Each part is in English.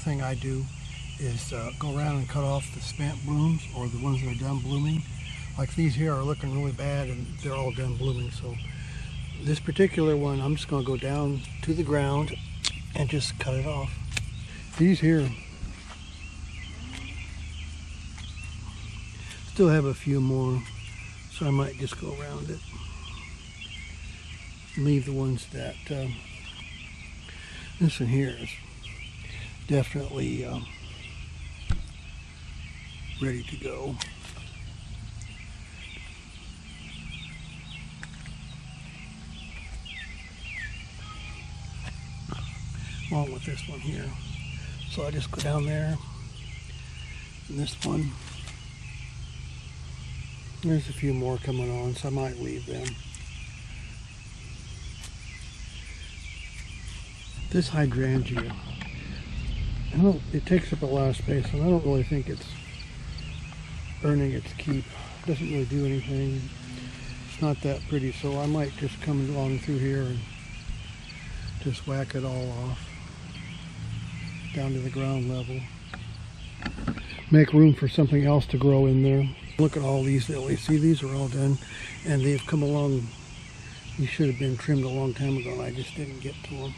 thing I do is go around and cut off the spent blooms, or the ones that are done blooming. Like these here are looking really bad and they're all done blooming. So this particular one, I'm just going to go down to the ground and just cut it off. These here still have a few more, so I might just go around it. Leave the ones that this one here is definitely ready to go. Along with this one here. So I just go down there, and this one, there's a few more coming on, so I might leave them. This hydrangea, it takes up a lot of space, and I don't really think it's earning its keep. It doesn't really do anything. It's not that pretty, so I might just come along through here and just whack it all off down to the ground level. Make room for something else to grow in there. Look at all these lilies. See, these are all done, and they've come along. These should have been trimmed a long time ago, and I just didn't get to them.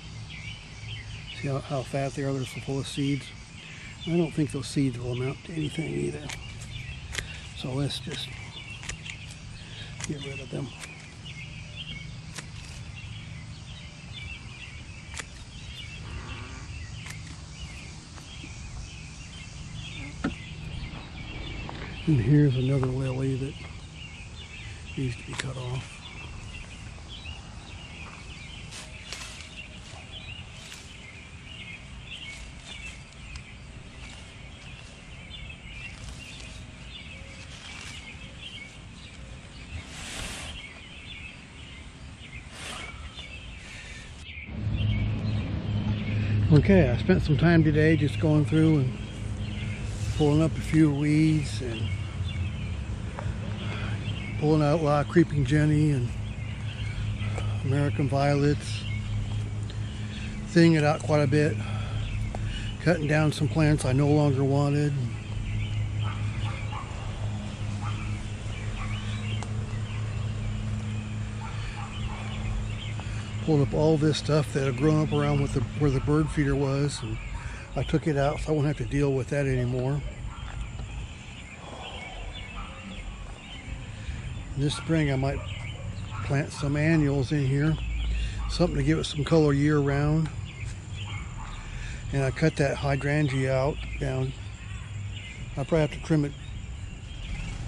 See how fat they are? They're so full of seeds. I don't think those seeds will amount to anything either. So let's just get rid of them. And here's another lily that needs to be cut off. Okay, I spent some time today just going through and pulling up a few weeds and pulling out a lot of creeping jenny and American violets, thinning it out quite a bit, cutting down some plants I no longer wanted. Pulled up all this stuff that had grown up around with where the bird feeder was, and I took it out so I won't have to deal with that anymore. This spring I might plant some annuals in here, something to give it some color year round. And I cut that hydrangea out down. I'll probably have to trim it,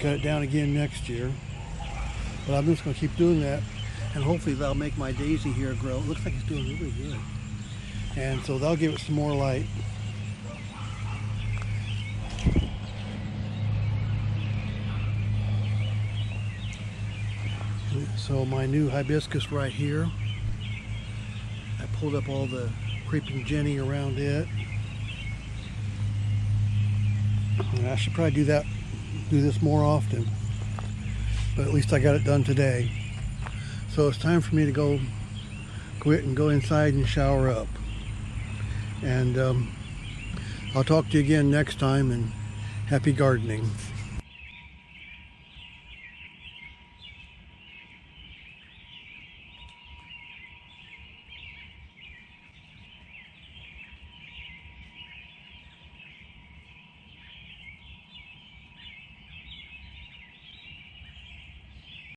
cut it down again next year. But I'm just going to keep doing that, and hopefully that'll make my daisy here grow. It looks like it's doing really good. And so that'll give it some more light. So my new hibiscus right here, I pulled up all the creeping jenny around it. And I should probably do this more often, but at least I got it done today. So it's time for me to go quit and go inside and shower up. And I'll talk to you again next time, and happy gardening.